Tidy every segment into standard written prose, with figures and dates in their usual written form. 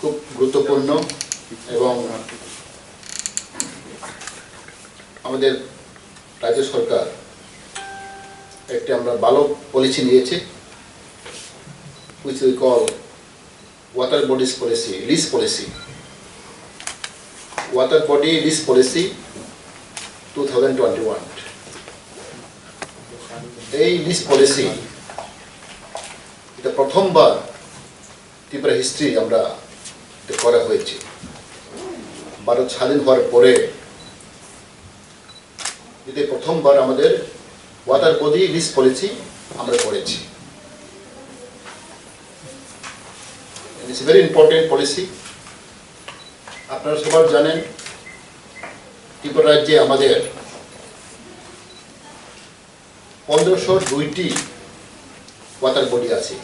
খুব গুরুত্বপূর্ণ এবং আমাদের রাজ্য সরকার একটি আমরা ভালো পলিসি নিয়েছে, which we call water bodies policy, lease policy, water body lease policy 2021. এই লিজ পলিসি এটা প্রথমবার ত্রিপুরা হিস্ট্রি আমরা করা হয়েছে। ভারত স্বাধীন হওয়ার পরে এটা প্রথমবার আমাদের ওয়াটার বডি লিজ পলিসি আমরা করেছি। It's very important policy. আপনারা সবাই জানেন ত্রিপুরা রাজ্যে আমাদের 1502টি ওয়াটার বডি আছে।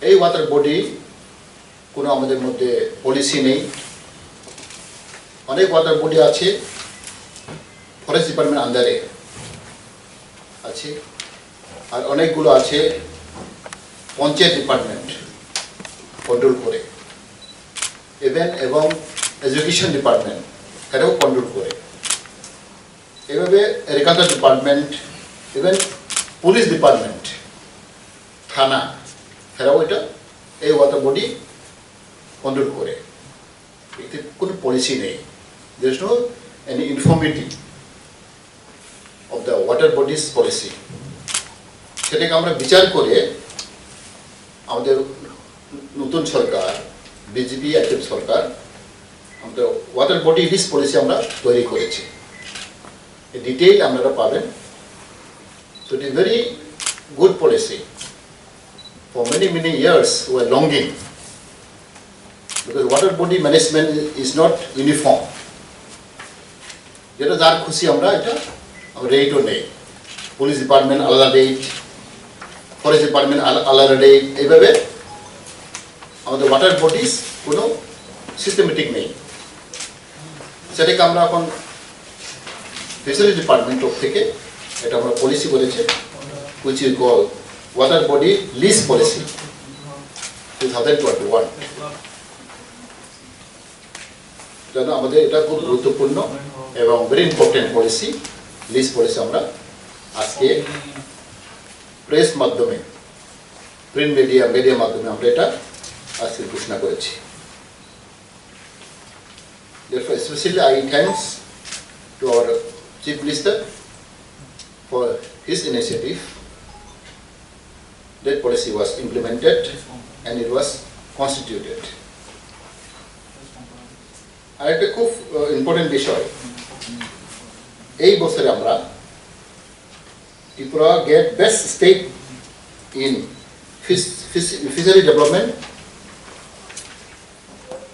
এই ওয়াটার বডি কোনো আমাদের মধ্যে পলিসি নেই। অনেক ওয়াটার বডি আছে ফরেস্ট ডিপার্টমেন্ট আন্ডারে আছে, আর অনেকগুলো আছে পঞ্চায়েত ডিপার্টমেন্ট কন্ট্রোল করে, এবং এডুকেশন ডিপার্টমেন্ট এটাও কন্ট্রোল করে। এভাবে agriculture department, even police department, থানা এরাও এটা এই ওয়াটার বডি কন্ট্রোল করে। এতে কোনো পলিসি নেই। there is no any uniformity of the water bodies policy. সেটাকে আমরা বিচার করে আমাদের নতুন সরকার, বিজেপি অ্যাক্টিভ সরকার, আমাদের ওয়াটার বডি লিজ পলিসি আমরা তৈরি করেছি। এই ডিটেইল আপনারা পাবেন। So it is very good policy. For many years we are longing, because water body management is not uniform. যেটা যার খুশি আমরা এটা রেটও নেই। পুলিশ ডিপার্টমেন্ট আলাদা রেট, ফরেস্ট ডিপার্টমেন্ট আলাদা রেট, এইভাবে আমাদের ওয়াটার বডিজ কোনো সিস্টেমেটিক নেই। সেটাকে আমরা এখন ফিশারিজ ডিপার্টমেন্ট থেকে এটা আমরা পলিসি করেছে, which is called water body lease policy 2021. যেন আমাদের এটা খুব গুরুত্বপূর্ণ এবং very important policy, lease policy আমরা আজকে প্রেস মাধ্যমে, প্রিন্ট মিডিয়া মাধ্যমে আমরা এটা আজকে ঘোষণা করেছি। Therefore, especially I thanks to our Chief Minister for his initiative. That policy was implemented and it was constituted. আর একটা খুব ইম্পর্টেন্ট বিষয়, এই বছরে আমরা Tripura get best state in fishery development.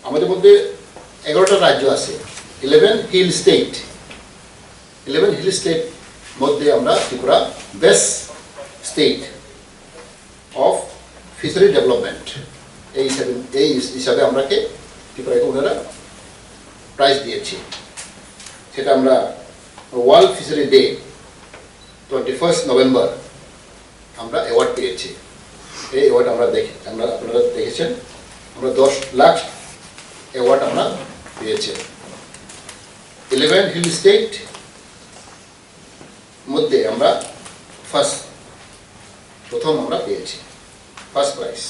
আমাদের মধ্যে 11টা রাজ্য আছে, 11 হিল স্টেট মধ্যে আমরা Tripura best state of fishery development এই হিসাবে আমরাকে ত্রিপুরাকে ওনারা প্রাইজ দিয়েছি। সেটা আমরা ওয়ার্ল্ড ফিশারি ডে 21 নভেম্বর আমরা অ্যাওয়ার্ড পেয়েছি। এই অ্যাওয়ার্ড আপনারা দেখেছেন, আমরা 10 লাখ অ্যাওয়ার্ড আমরা পেয়েছি। 11 হিল স্টেট মধ্যে আমরা প্রথম আমরা পেয়েছি ফার্স্ট প্রাইজ।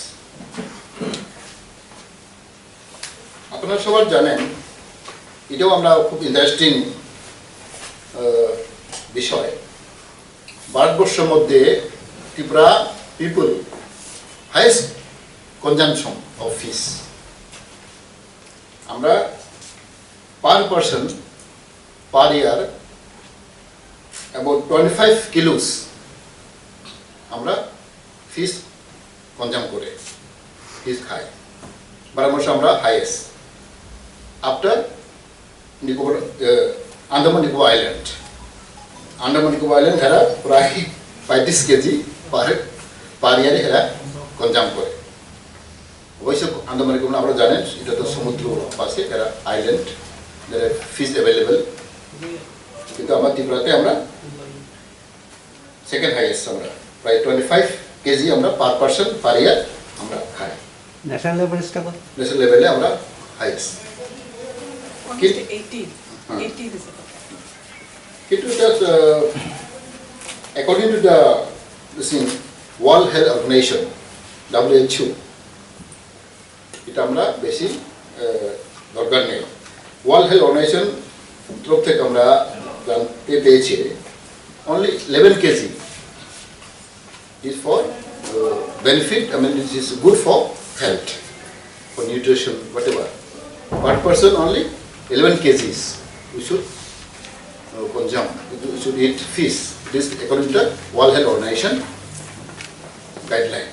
আপনারা সবাই জানেন, এটাও আমরা খুব ইন্টারেস্টিং বিষয়, ভারতবর্ষের মধ্যে Tripura people highest consumption of fish. আমরা per person per year about 25 kilos আমরা ফিশ কনজাম করে, ফিশ খাই। ভারতবর্ষে আমরা highest after Andaman Nicobar island এরা প্রায় 35 কেজি পার ইয়ারে এরা কনজাম করে। অবশ্য আন্দামান নিকোবর আপনারা জানেন এটা তো সমুদ্র পাশে, এরা আইল্যান্ড, ফিশ অ্যাভেলেবেল। কিন্তু আমার ত্রিপুরাতে আমরা সেকেন্ড হাইয়েস্ট, আমরা প্রায় 25 কেজি আমরা পার পার্সন পার ইয়ার আমরা খাই। ন্যাশনাল লেভেলটা কত? ন্যাশনাল লেভেলে আমরা হাইয়েস্ট। Almost 80. 80 is about. কিন্তু এটা according to the World Health Organization WHO এটা আমরা বেশি দরকার নেই। ওয়ার্ল্ড হেলথ অর্গানাইজেশন তরফ থেকে আমরা পেয়েছি only 11 kg is for benefit, I mean it is good for health, for nutrition, whatever. Per person only 11 kgs we should consume, we should eat fish. This according to the World Health Organization guideline.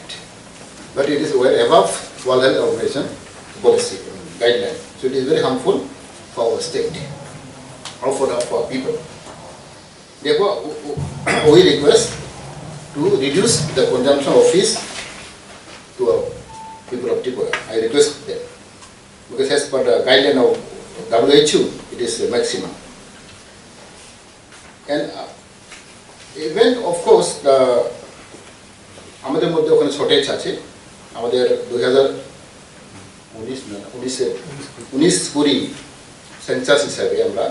But it is well above World Health Organization policy guideline. So it is very harmful for our state or for people. Therefore, we request to reduce the consumption of fish to our people of Tripura. I request them because as per the guideline of WHO, it is the maximum. And even of course the আমাদের মধ্যে ওখানে shortage আছে। আমাদের 2019-20 census হিসাবে আমরা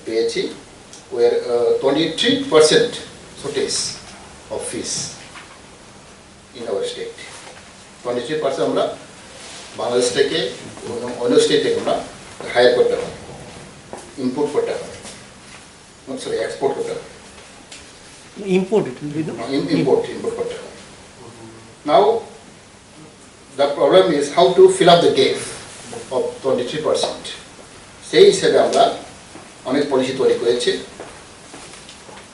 পেয়েছি where 23% shortage of fish in our state. 23% আমরা বাংলাদেশ থেকে অন্য স্টেট থেকে আমরা হায়ার করতে হয়, ইম্পোর্ট করতে হয়, সরি এক্সপোর্ট করতে হয়, ইম্পোর্ট import করতে হয়। Now the problem is how to fill up the gap of 23%. সেই হিসেবে আমরা অনেক পলিসি তৈরি করেছি।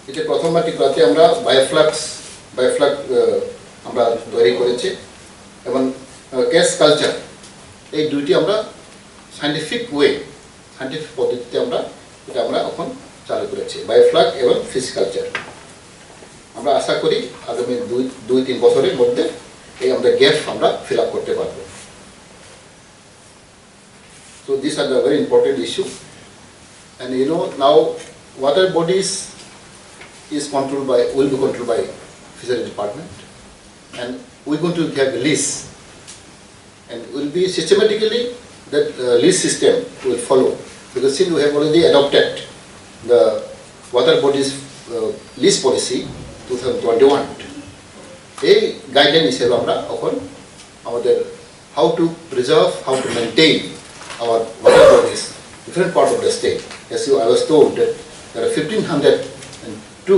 এতে প্রথমবার ত্রিপুরাতে আমরা বায়োফ্লাগ আমরা তৈরি করেছি এবং ক্যাশ কালচার, এই দুইটি আমরা সায়েন্টিফিক পদ্ধতিতে আমরা এখন চালু করেছি, বায়োফ্লাগ এবং ফিশ কালচার। আমরা আশা করি আগামী 2-3 বছরের মধ্যে এই আমরা গ্যাপ আমরা ফিল আপ করতে পারবো। So these are the very important issue, and you know now water bodies will be controlled by Fisheries Department, and we're going to have a lease, and will be systematically that lease system will follow, because since we have already adopted the water bodies lease policy 2021, এই guideline হিসেবে আমরা এখন আমাদের how to preserve, how to maintain our water bodies different part of the state. As I was told that there are 1502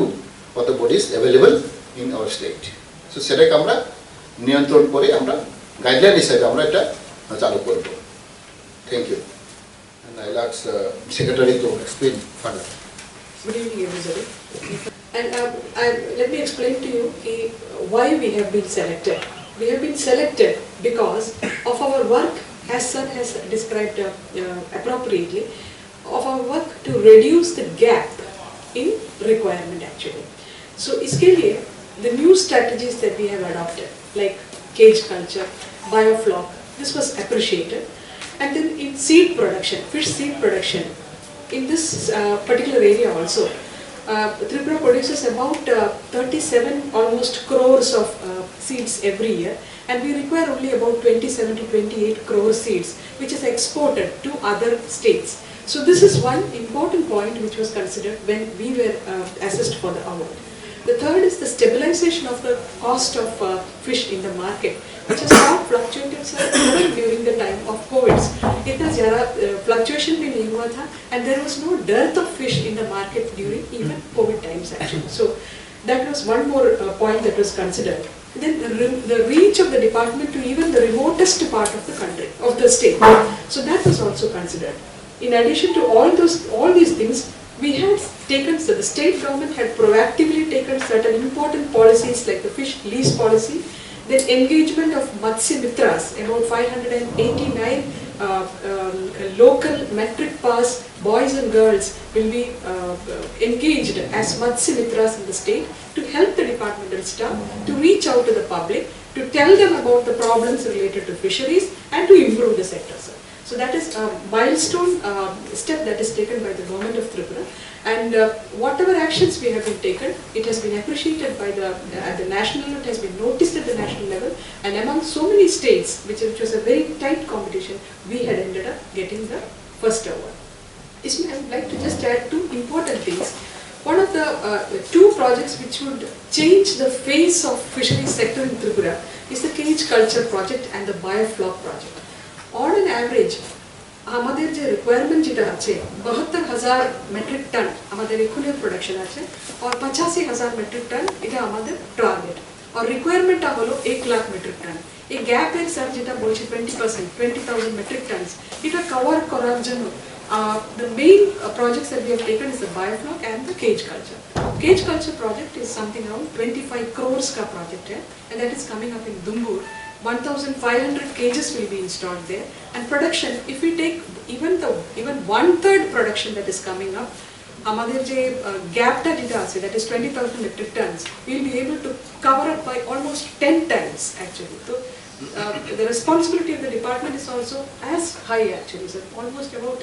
water bodies available in our state. So সেটাকে আমরা নিয়ন্ত্রণ করে আমরা গাইডলাইন হিসেবে আমরা এটা চালু করব। Thank you. And I'll ask Secretary to explain further. Good evening, everybody. And let me explain to you why we have been selected. We have been selected because of our work, as Sir has described appropriately, of our work to reduce the gap in requirement actually. So, iske liye the new strategies that we have adopted, like cage culture, biofloc, this was appreciated. And then in seed production, fish seed production, in this particular area also, Tripura produces about 37 almost crores of seeds every year, and we require only about 27 to 28 crore seeds, which is exported to other states. So this is one important point which was considered when we were assessed for the award. The third is the stabilization of the cost of fish in the market, which has not fluctuated during the time of COVID. Itna zyada fluctuation bhi nahi hua tha, and there was no dearth of fish in the market during even COVID times actually. So that was one more point that was considered. Then the reach of the department to even the remotest part of the country, of the state. So that was also considered. In addition to all these things, we had taken, so the state government had proactively taken certain important policies like the fish lease policy, then engagement of Matsya Mitras, about 589 local metric pass boys and girls will be engaged as Matsya Mitras in the state to help the departmental staff to reach out to the public, to tell them about the problems related to fisheries and to improve the sector. Sir. So that is a milestone step that is taken by the government of Tripura, and whatever actions we have been taken, it has been appreciated by at the national level, it has been noticed at the national level, and among so many states, which was a very tight competition, we had ended up getting the first award. I would like to just add two important things. One of the two projects which would change the face of fisheries sector in Tripura is the cage culture project and the biofloc project. On an average, আমাদের যে requirement যেটা আছে ৭২,০০০ metric ton আমাদের এখনের production আছে আর ৮৫,০০০ metric ton এটা আমাদের target আর রিকোয়ারমেন্টটা হলো ১,০০,০০০ মেট্রিক টন। এই গ্যাপের স্যার যেটা বলছি 20%, 20,000 মেট্রিক টনস, এটা কভার করার জন্য the main projects that we have taken is the biofloc and the cage culture. Cage culture project is something around 25 crores ka project hai, and that is coming up in Dumbur. 1,500 cages will be installed there, and production, if we take even 1/3 production that is coming up, আমাদের যে গ্যাপটা যেটা আছে, that is 20,000 metric tons, we will be able to cover up by almost 10 times actually. So the responsibility of the department is also as high actually, so almost about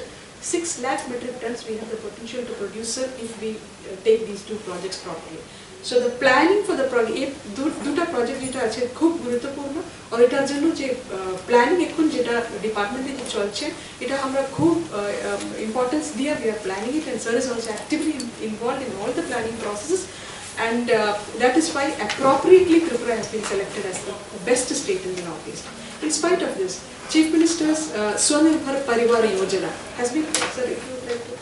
6 lakh metric tons we have the potential to produce if we take these two projects properly. So the planning for the project, এই দুটো project যেটা আছে খুব গুরুত্বপূর্ণ, আর এটার জন্য যে planning এখন যেটা ডিপার্টমেন্টে যে চলছে, এটা আমরা খুব ইম্পর্টেন্স দিয়ে we are planning it, and sir is also actively involved in all the planning processes, and that is why appropriately Tripura has been selected as the best state in the Northeast. In spite of this, Chief Minister's Swanirbar Parivar Yojana has been, sir, if you would like to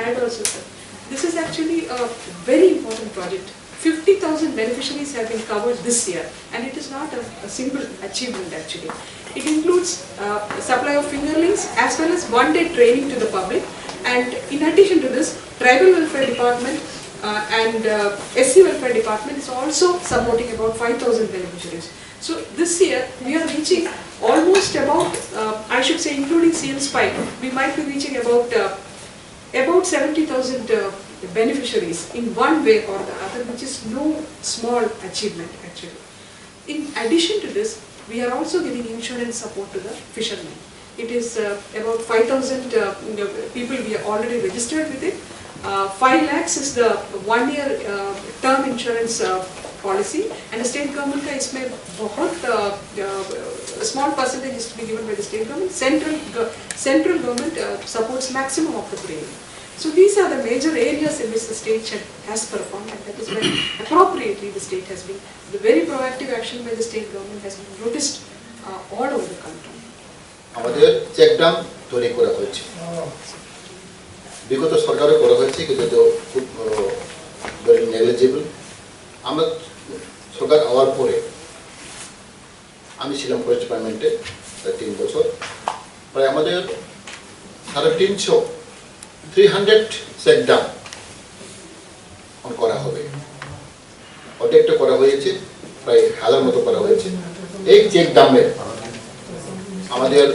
add also, sir. This is actually a very important project. 50,000 beneficiaries have been covered this year, and it is not a simple achievement actually. It includes supply of fingerlings as well as one-day training to the public, and in addition to this, Tribal Welfare Department and SC Welfare Department is also supporting about 5,000 beneficiaries. So this year we are reaching almost about, I should say including CL Spike, we might be reaching about 70,000 beneficiaries in one way or the other, which is no small achievement actually. In addition to this, we are also giving insurance support to the fishermen. It is about 5,000 people we are already registered with it. 5 lakhs is the 1-year term insurance policy, and the state government का इसमें बहुत small percentage is to be given by the state government. Central government supports maximum of the premium. So these are the major areas in which the state has performed, and that is why appropriately the state has been, the very proactive action by the state government has been noticed all over the country. আমাদের check dam তৈরি করা হয়েছে, বিগত সরকারও করা হয়েছে, কিন্তু খুব ভেরি নেগলিজেবল। আমরা সরকার হওয়ার পরে আমি ছিলাম ফরেস্ট ডিপার্টমেন্টে 3 বছর, প্রায় আমাদের 300 চেক ড্যাম করা হবে, অর্ধেকটা করা হয়েছে, প্রায় 1000 মতো করা হয়েছে। এই চেক ড্যামের আমাদের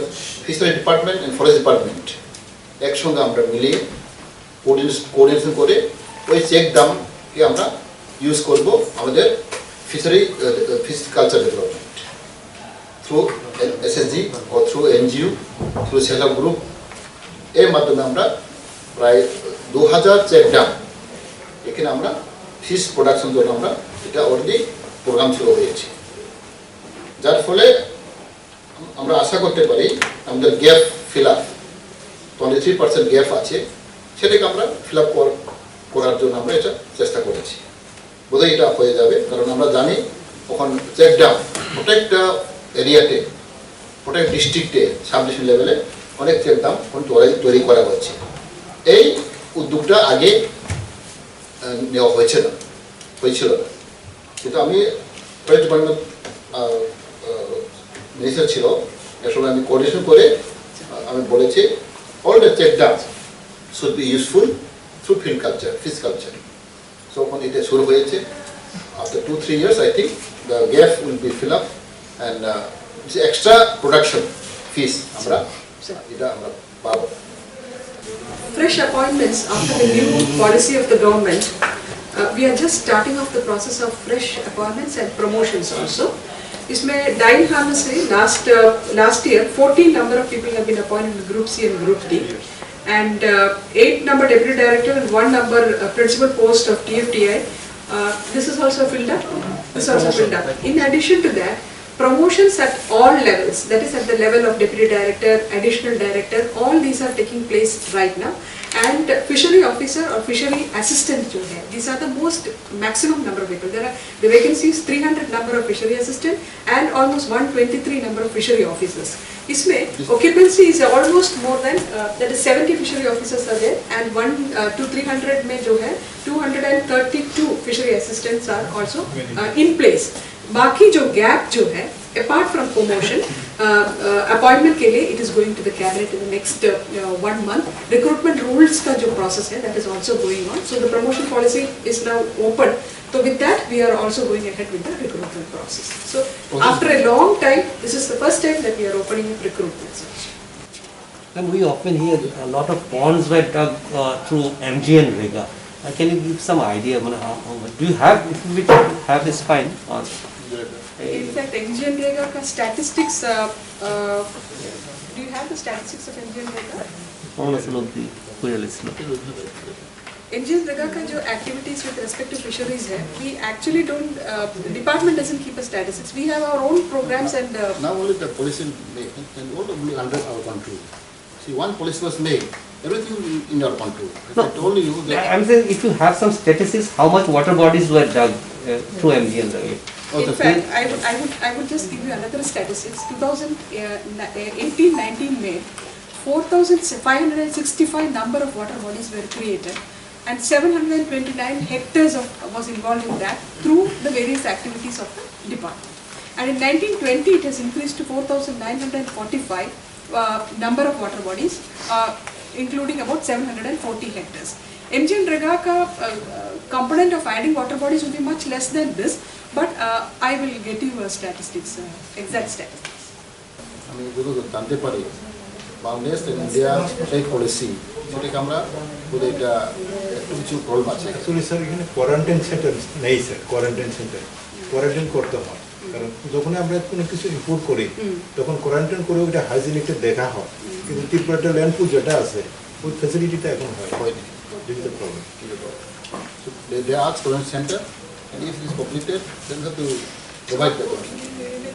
fishery department and forest department একসঙ্গে আমরা মিলিয়ে কোঅর্ডিনেশন করে ওই চেক ড্যামকে আমরা ইউজ করব আমাদের fishery culture development through SSG ও through NGO, through self help group. এর মাধ্যমে আমরা প্রায় 2000 চেক ড্যাম এখানে আমরা ফিশ প্রোডাকশন জন্য আমরা এটা অলরেডি প্রোগ্রাম শুরু হয়েছে, যার ফলে আমরা আশা করতে পারি আমাদের গ্যাপ ফিল আপ 23% গ্যাপ আছে, সেটাকে আমরা ফিল আপ করার জন্য আমরা এটা চেষ্টা করেছি। বোধহয় এটা হয়ে যাবে, কারণ আমরা জানি তখন চেক ড্যাম প্রত্যেকটা এরিয়াতে, প্রত্যেক ডিস্ট্রিক্টে, সাব ডিভিশন লেভেলে অনেক চেক ড্যাম তৈরি করা হচ্ছে। এই উদ্যোগটা আগে নেওয়া হয়েছিল না, কিন্তু আমি ফরেস্ট ডিপার্টমেন্ট মিনিস্টার ছিল, এর সময় আমি কোঅর্ডিনেশন করে আমি বলেছি all the check dams should be useful through fish culture. So when it is শুরু হয়েছে, after 2-3 years I think the gap will be filled up, and extra production fish আমরা এটা আমরা পাবো। Fresh appointments after the new policy of the government, we are just starting off the process of fresh appointments and promotions also. इसमें dine harmoniously last year 14 number of people have been appointed in Group C and Group D, and 8 number deputy director and 1 number principal post of TFTI. This is also filled up. This is also filled up. In addition to that, promotions at all levels, that is at the level of deputy director, additional director, all these are taking place right now. And fishery officer or fishery assistant जो है, these are the most maximum number of people. There are the vacancies 300 number of fishery assistant and almost 123 number of fishery officers. इसमें occupancy is almost more than that is 70 fishery officers are there, and 300 में जो है 232 fishery assistants are also in place. बाकी जो gap जो है, apart from promotion, appointment के लिए it is going to the cabinet in the next 1 month. Recruitment rules का जो process है, that is also going on. So the promotion policy is now open. So with that we are also going ahead with the recruitment process. So after a long time, this is the first time that we are opening up recruitment. And we often hear a lot of ponds were dug through MG and Rega. Can you give some idea? Do you have, if we have this fine? In fact, MG and Rega का statistics, do you have the statistics of MG and Rega? MG and Rega का जो activities with respect to fisheries है, we actually don't, the department doesn't keep a statistics. We have our own programs and Now only the policy made, and all will be under our control. See, one policy was made, everything in your control. No, I told you that. I'm saying if you have some statistics, how much water bodies were dug through MG and Rega? in fact, I would just give you another statistics. 2018-19 May, 4,565 number of water bodies were created, and 729 hectares was involved in that through the various activities of the department. And in 1920, it has increased to 4,945 number of water bodies, including about 740 hectares. MG and Rega ka component of adding water bodies will be much less than this, but I will get you statistics, exact statistics. আমি যদি জানতে পারি Bangladesh India trade policy সেটাকে আমরা বলে এটা একটু কিছু প্রবলেম আছে। অ্যাকচুয়ালি স্যার এখানে কোয়ারেন্টাইন সেন্টার নেই স্যার, কোয়ারেন্টাইন সেন্টার কোয়ারেন্টাইন করতে হয়, কারণ যখন আমরা কোনো কিছু ইম্পোর্ট করি তখন কোয়ারেন্টাইন করে ওইটা হাইজিনিকটা দেখা হয়, কিন্তু ত্রিপুরাটা ল্যান্ডপুল যেটা আছে ওই ফ্যাসিলিটিটা এখন হয়নি। This is the problem. So they ask current center, and if it is completed, then have to provide the